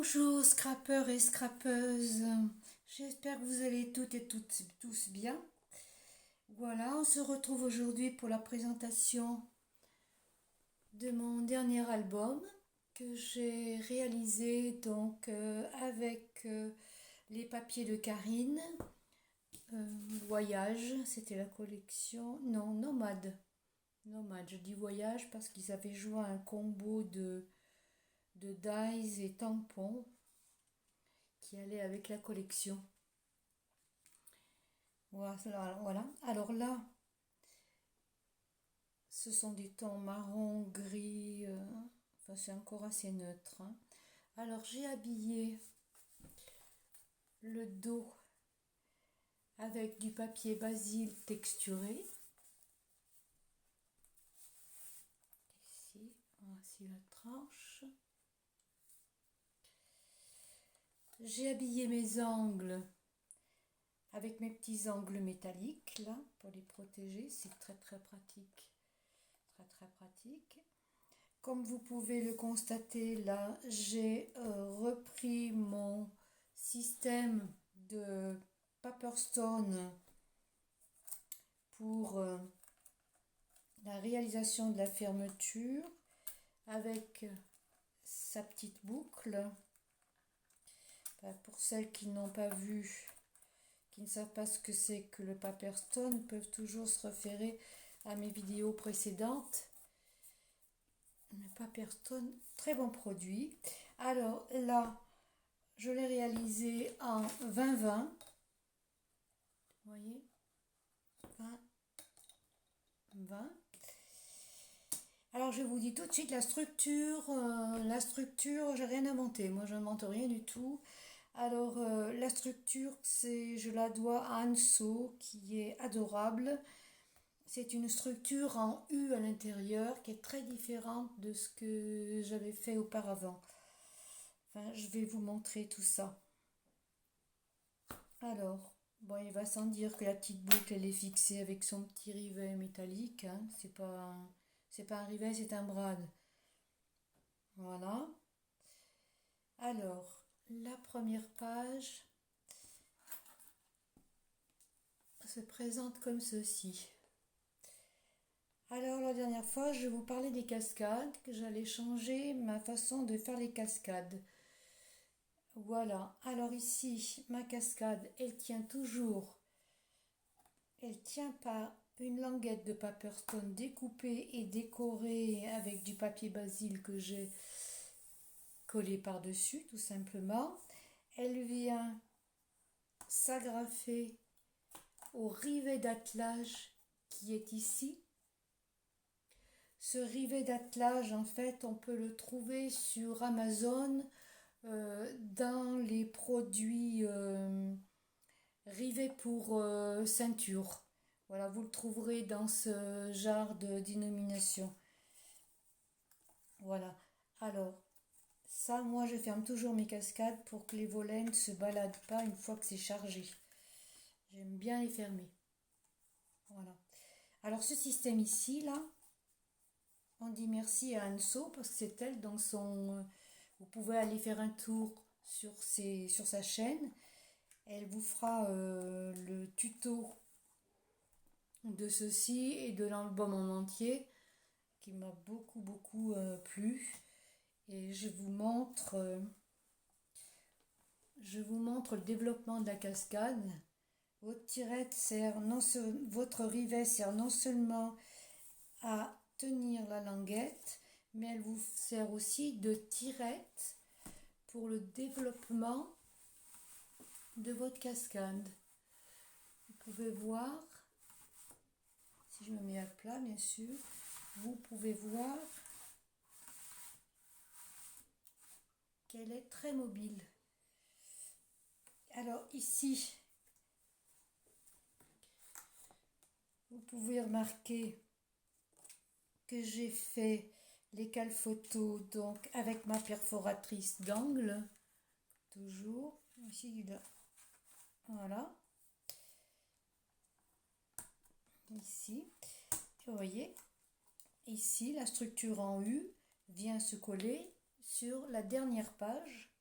Bonjour scrappeurs et scrappeuses, j'espère que vous allez toutes et tous bien. Voilà, on se retrouve aujourd'hui pour la présentation de mon dernier album que j'ai réalisé avec les papiers de Karine. Voyage, c'était la collection, non, Nomade. Nomade, je dis voyage parce qu'ils avaient joint un combo de dies et tampons qui allait avec la collection. Voilà. Alors là, ce sont des tons marron, gris, enfin c'est encore assez neutre, hein. Alors j'ai habillé le dos avec du papier basil texturé. Ici, voici la tranche. J'ai habillé mes angles avec mes petits angles métalliques là pour les protéger, c'est très pratique, très pratique. Comme vous pouvez le constater là, j'ai repris mon système de Paperstone pour la réalisation de la fermeture avec sa petite boucle. Pour celles qui n'ont pas vu, qui ne savent pas ce que c'est que le Paperstone, peuvent toujours se référer à mes vidéos précédentes. Le Paperstone, très bon produit. Alors là, je l'ai réalisé en 20-20. Vous voyez, 20. Alors je vous dis tout de suite la structure, j'ai rien inventé. Moi je n'invente rien du tout. Alors la structure, je la dois à Anso qui est adorable. C'est une structure en U à l'intérieur qui est très différente de ce que j'avais fait auparavant. Enfin, je vais vous montrer tout ça. Alors, bon, il va sans dire que la petite boucle, elle est fixée avec son petit rivet métallique, hein. C'est pas un rivet, c'est un brad. Voilà. Alors, la première page se présente comme ceci. Alors la dernière fois, je vous parlais des cascades, que j'allais changer ma façon de faire les cascades. Voilà, alors ici, ma cascade, elle tient par une languette de Paperstone découpée et décorée avec du papier basil que j'ai collé par-dessus, tout simplement. Elle vient s'agrafer au rivet d'attelage qui est ici. Ce rivet d'attelage, en fait, on peut le trouver sur Amazon dans les produits rivets pour ceinture. Voilà, vous le trouverez dans ce genre de dénomination. Voilà. Alors, ça, moi, je ferme toujours mes cascades pour que les volets ne se baladent pas une fois que c'est chargé. J'aime bien les fermer. Voilà. Alors, ce système ici, là, on dit merci à Anso parce que c'est elle dans son... Vous pouvez aller faire un tour sur sa chaîne. Elle vous fera le tuto de ceci et de l'album en entier qui m'a beaucoup plu. Et je vous montre le développement de la cascade. Votre rivet sert non seulement à tenir la languette, mais elle vous sert aussi de tirette pour le développement de votre cascade. Vous pouvez voir, si je me mets à plat bien sûr, vous pouvez voir qu'elle est très mobile. Alors ici, vous pouvez remarquer que j'ai fait les cales photos donc avec ma perforatrice d'angle, toujours ici, voilà, ici, vous voyez, ici la structure en U vient se coller sur la dernière page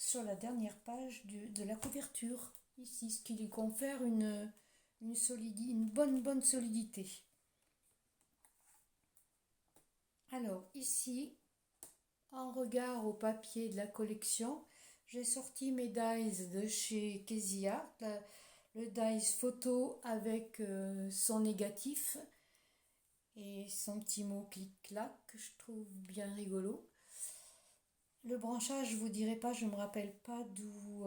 sur la dernière page de la couverture, ici, ce qui lui confère une bonne solidité. Alors ici, en regard au papier de la collection, j'ai sorti mes dies de chez Casey Art, le dies photo avec son négatif et son petit mot clic-clac que je trouve bien rigolo. Le branchage, je vous dirai pas, je me rappelle pas où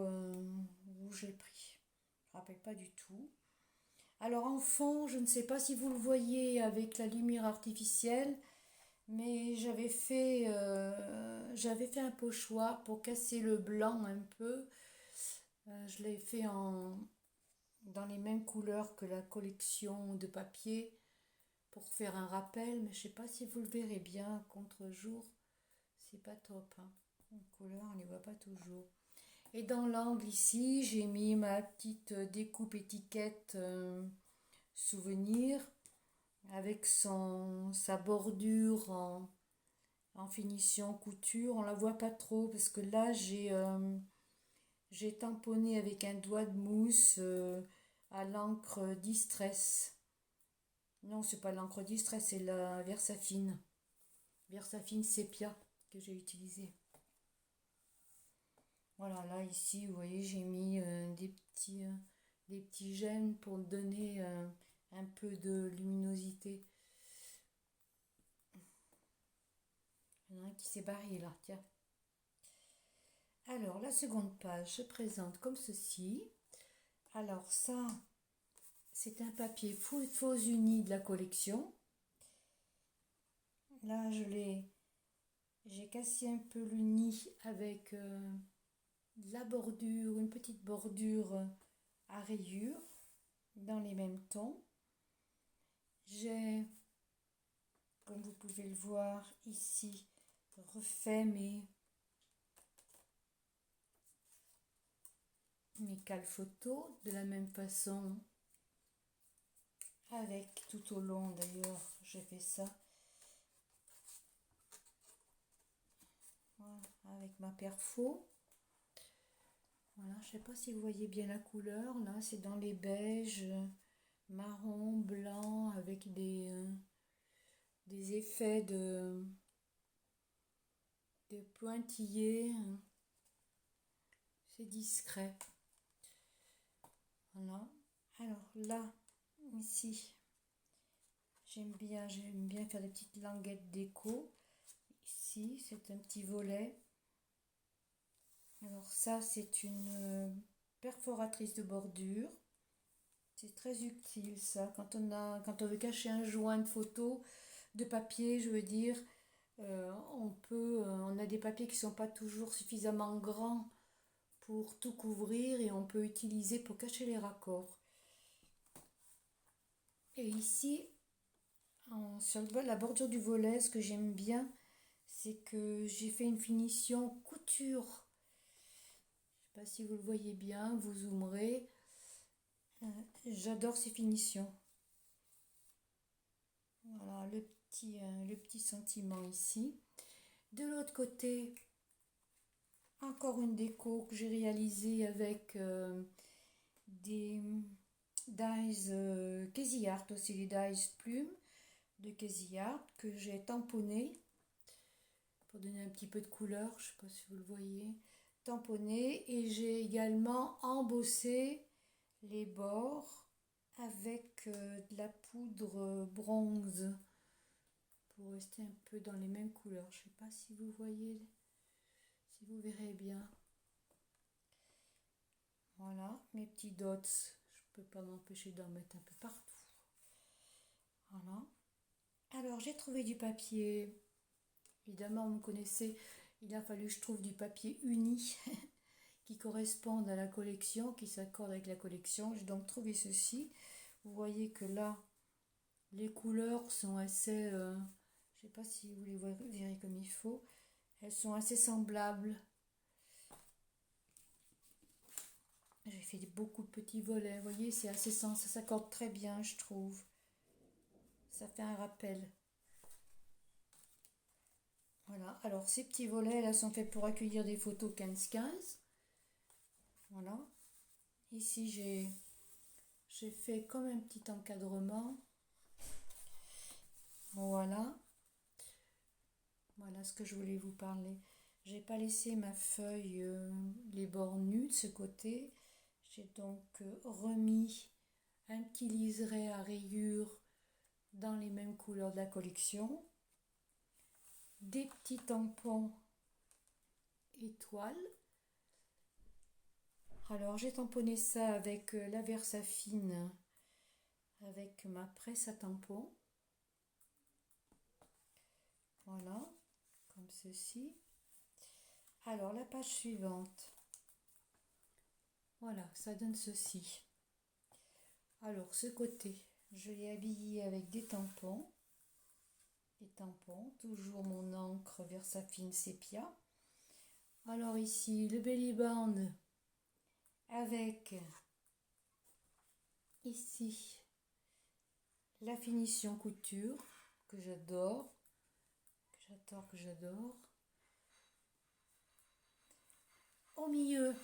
j'ai pris. Je me rappelle pas du tout. Alors en fond, je ne sais pas si vous le voyez avec la lumière artificielle, mais j'avais fait un pochoir pour casser le blanc un peu. Je l'ai fait dans les mêmes couleurs que la collection de papier pour faire un rappel, mais je sais pas si vous le verrez bien contre-jour. C'est pas top, hein. En couleur, on ne les voit pas toujours. Et dans l'angle ici, j'ai mis ma petite découpe étiquette souvenir avec sa bordure en finition couture. On la voit pas trop parce que là j'ai tamponné avec un doigt de mousse à l'encre Distress. Non, c'est pas l'encre Distress, c'est la Versafine. Versafine sépia que j'ai utilisé. Voilà, là ici, vous voyez, j'ai mis des petits gènes pour donner un peu de luminosité. Il y en a un qui s'est barré là, tiens. Alors, la seconde page se présente comme ceci. Alors ça, c'est un papier faux uni de la collection. Là, j'ai cassé un peu l'uni avec la bordure, une petite bordure à rayures dans les mêmes tons. J'ai, comme vous pouvez le voir ici, refait mes cales photos de la même façon, avec tout au long d'ailleurs, j'ai fait ça. Voilà, avec ma perfo. Voilà, je ne sais pas si vous voyez bien la couleur. Là, c'est dans les beiges, marron, blanc, avec des effets de pointillés. C'est discret. Voilà. Alors là, ici, j'aime bien faire des petites languettes déco. Ici, c'est un petit volet. Alors ça, c'est une perforatrice de bordure. C'est très utile ça. Quand on veut cacher un joint de photo, de papier, je veux dire, on a des papiers qui sont pas toujours suffisamment grands pour tout couvrir et on peut utiliser pour cacher les raccords. Et ici, sur la bordure du volet, ce que j'aime bien, c'est que j'ai fait une finition couture. Je ne sais pas si vous le voyez bien, vous zoomerez. J'adore ces finitions. Voilà le petit sentiment ici. De l'autre côté, encore une déco que j'ai réalisée avec des dies Casey Art, aussi les dies plumes de Casey Art que j'ai tamponné pour donner un petit peu de couleur, je ne sais pas si vous le voyez, tamponné, et j'ai également embossé les bords avec de la poudre bronze pour rester un peu dans les mêmes couleurs. Je ne sais pas si vous voyez, si vous verrez bien. Voilà, mes petits dots, je ne peux pas m'empêcher d'en mettre un peu partout. Voilà. Alors, j'ai trouvé du papier. Évidemment, vous connaissez, il a fallu que je trouve du papier uni qui corresponde à la collection, qui s'accorde avec la collection. J'ai donc trouvé ceci. Vous voyez que là, les couleurs sont assez, je ne sais pas si vous les verrez comme il faut, elles sont assez semblables. J'ai fait beaucoup de petits volets, vous voyez, c'est assez ça s'accorde très bien, je trouve. Ça fait un rappel. Voilà, alors ces petits volets là sont faits pour accueillir des photos 15-15. Voilà. Ici, j'ai fait comme un petit encadrement. Voilà. Voilà ce que je voulais vous parler. J'ai pas laissé ma feuille les bords nus de ce côté. J'ai donc remis un petit liseré à rayures dans les mêmes couleurs de la collection. Des petits tampons étoiles. Alors j'ai tamponné ça avec la Versafine, avec ma presse à tampons. Voilà, comme ceci. Alors la page suivante. Voilà, ça donne ceci. Alors ce côté, je l'ai habillé avec des tampons. Des tampons, toujours mon encre Versafine sépia. Alors ici, le belly band avec ici la finition couture que j'adore, que j'adore. Au milieu,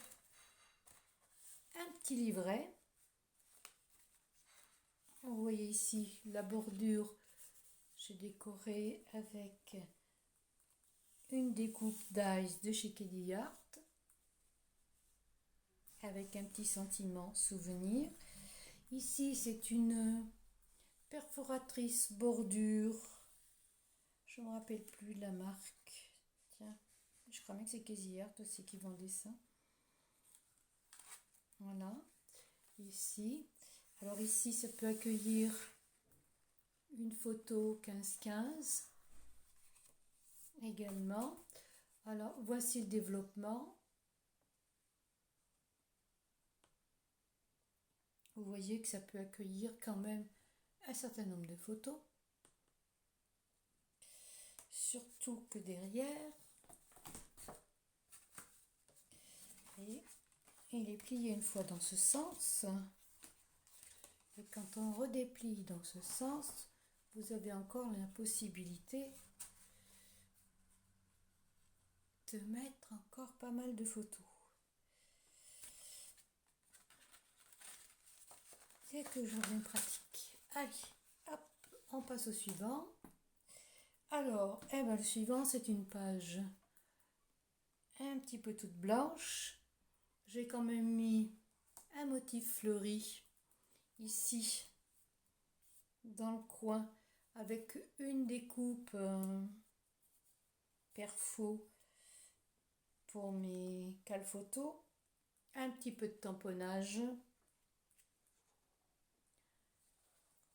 un petit livret. Vous voyez ici la bordure, j'ai décoré avec une découpe d'ice de chez Keddy Art, avec un petit sentiment souvenir. Ici, c'est une perforatrice bordure. Je ne me rappelle plus de la marque. Tiens, je crois même que c'est Keddy Art aussi qui vendait ça. Voilà. Ici. Alors ici, ça peut accueillir une photo 15-15 également. Alors, voici le développement. Vous voyez que ça peut accueillir quand même un certain nombre de photos. Surtout que derrière, et il est plié une fois dans ce sens. Et quand on redéplie dans ce sens, vous avez encore la possibilité de mettre encore pas mal de photos. C'est toujours bien pratique. Allez, hop, on passe au suivant. Alors, le suivant, c'est une page un petit peu toute blanche. J'ai quand même mis un motif fleuri ici, dans le coin, avec une découpe perfo pour mes cales photos, un petit peu de tamponnage.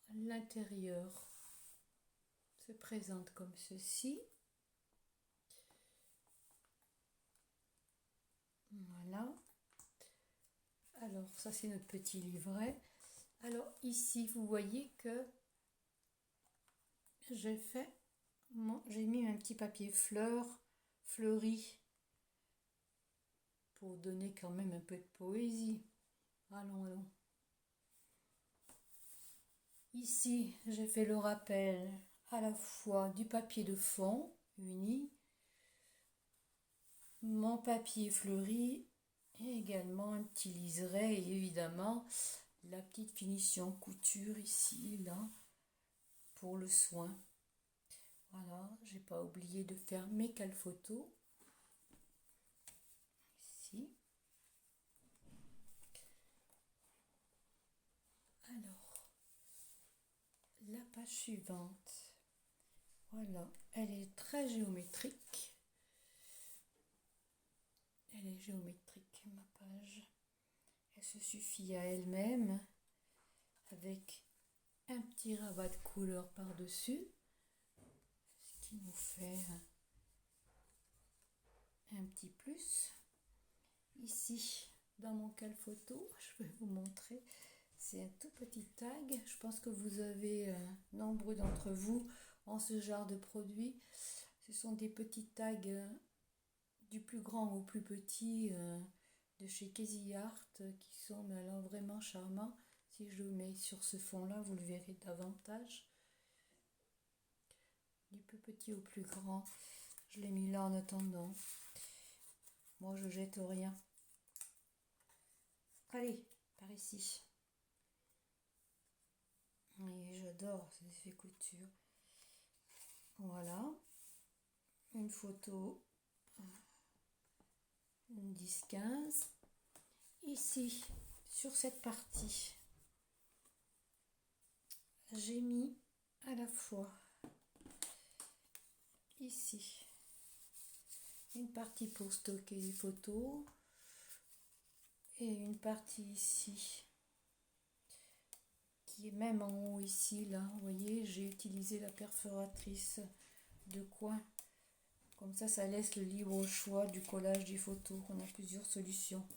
L'intérieur se présente comme ceci. Voilà. Alors ça c'est notre petit livret. Alors ici vous voyez que j'ai mis un petit papier fleuri pour donner quand même un peu de poésie. Allons. Ici, j'ai fait le rappel à la fois du papier de fond uni, mon papier fleuri et également un petit liseré et évidemment la petite finition couture ici, là, pour le soin. Voilà, j'ai pas oublié de faire mes cales photos. Ici. Alors, la page suivante. Voilà, elle est très géométrique. Elle est géométrique, ma page. Elle se suffit à elle-même avec un petit rabat de couleur par-dessus, ce qui nous fait un petit plus. Ici, dans mon cale photo, je vais vous montrer, c'est un tout petit tag. Je pense que vous avez, nombreux d'entre vous, en ce genre de produit. Ce sont des petits tags du plus grand au plus petit de chez Keddy Art qui sont mais alors vraiment charmants. Si je le mets sur ce fond là, vous le verrez davantage. Du plus petit au plus grand, je l'ai mis là en attendant. Moi je jette rien. Allez, par ici. Oui, j'adore ces effets couture. Voilà. Une photo. Une 10-15. Ici, sur cette partie, j'ai mis à la fois ici une partie pour stocker les photos et une partie ici qui est même en haut ici là, vous voyez, j'ai utilisé la perforatrice de coin, comme ça laisse le libre choix du collage des photos. On a plusieurs solutions.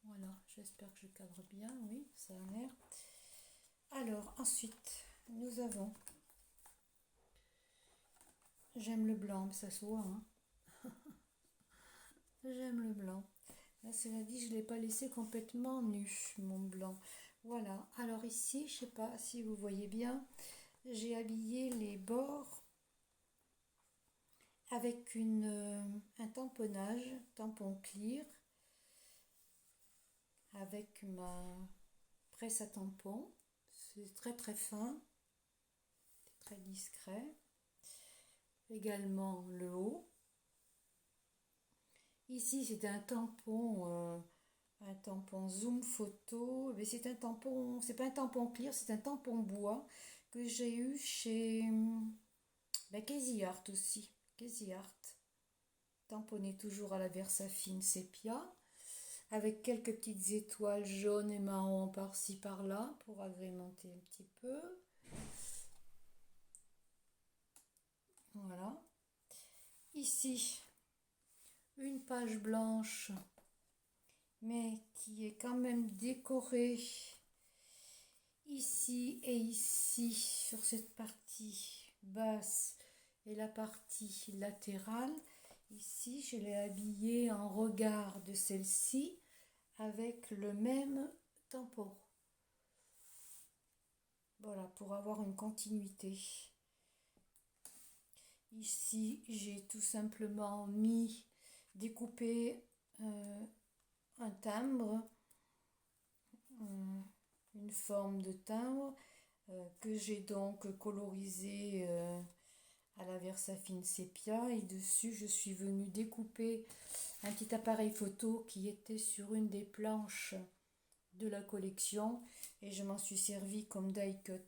Voilà, j'espère que je cadre bien, oui, ça a l'air. Alors ensuite nous avons, j'aime le blanc, ça se voit, hein. J'aime le blanc. Là, cela dit, je ne l'ai pas laissé complètement nu, mon blanc. Voilà. Alors ici, je ne sais pas si vous voyez bien, j'ai habillé les bords avec un tamponnage, tampon clear, avec ma presse à tampon. C'est très très fin, très discret. Également le haut. Ici, c'est un tampon zoom photo, mais c'est un tampon, c'est pas un tampon clear, c'est un tampon bois que j'ai eu chez Casey Art aussi. Casey Art, tamponné toujours à la Versafine sépia, avec quelques petites étoiles jaunes et marron par-ci par-là pour agrémenter un petit peu. Voilà. Ici, une page blanche, mais qui est quand même décorée ici et ici sur cette partie basse et la partie latérale. Ici, je l'ai habillée en regard de celle-ci avec le même tampon. Voilà, pour avoir une continuité. Ici, j'ai tout simplement découpé un timbre, une forme de timbre que j'ai donc colorisé à la Versafine sépia, et dessus je suis venue découper un petit appareil photo qui était sur une des planches de la collection et je m'en suis servi comme die cut.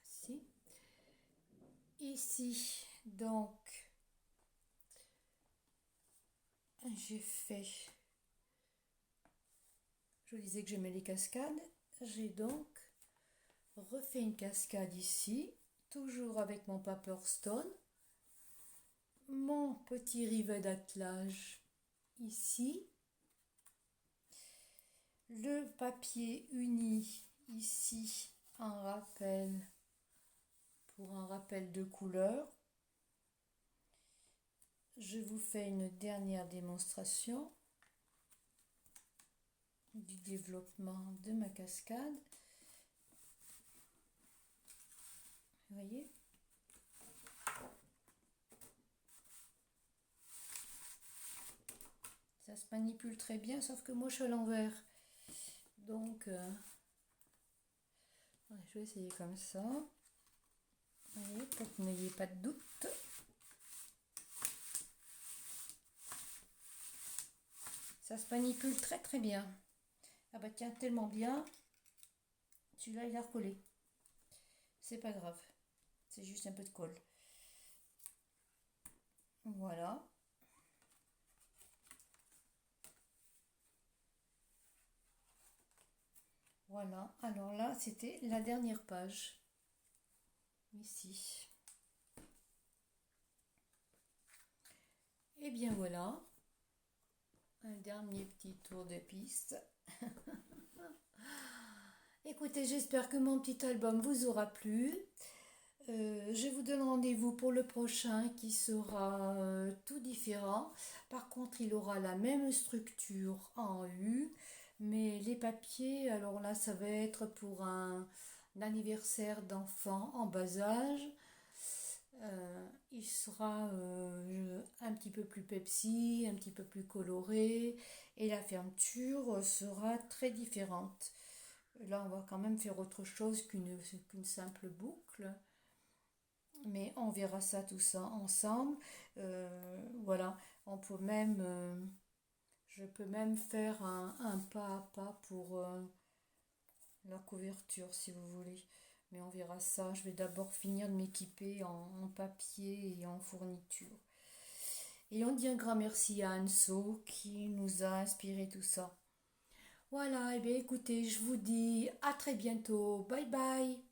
Voici. Ici donc j'ai fait, je disais que j'aimais les cascades, j'ai donc refait une cascade ici, toujours avec mon paper stone, mon petit rivet d'attelage ici, le papier uni ici en rappel pour un rappel de couleur. Je vous fais une dernière démonstration du développement de ma cascade. Vous voyez ? Ça se manipule très bien, sauf que moi je suis à l'envers. Donc, je vais essayer comme ça. Vous voyez, pour que vous n'ayez pas de doute. Ça se manipule très très bien. Ah bah tiens, tellement bien. Celui-là, il a recollé. C'est pas grave. C'est juste un peu de colle. Voilà. Voilà. Alors là, c'était la dernière page. Ici. Et bien voilà. Un dernier petit tour de piste. Écoutez, j'espère que mon petit album vous aura plu. Je vous donne rendez-vous pour le prochain qui sera tout différent. Par contre, il aura la même structure en U, mais les papiers, alors là, ça va être pour un anniversaire d'enfant en bas âge. Il sera un petit peu plus Pepsi, un petit peu plus coloré et la fermeture sera très différente. Là, on va quand même faire autre chose qu'une simple boucle, mais on verra ça tout ça ensemble. Voilà, on peut même, je peux même faire un pas à pas pour la couverture si vous voulez. Mais on verra ça. Je vais d'abord finir de m'équiper en papier et en fourniture. Et on dit un grand merci à Anso qui nous a inspiré tout ça. Voilà, et bien écoutez, je vous dis à très bientôt. Bye bye.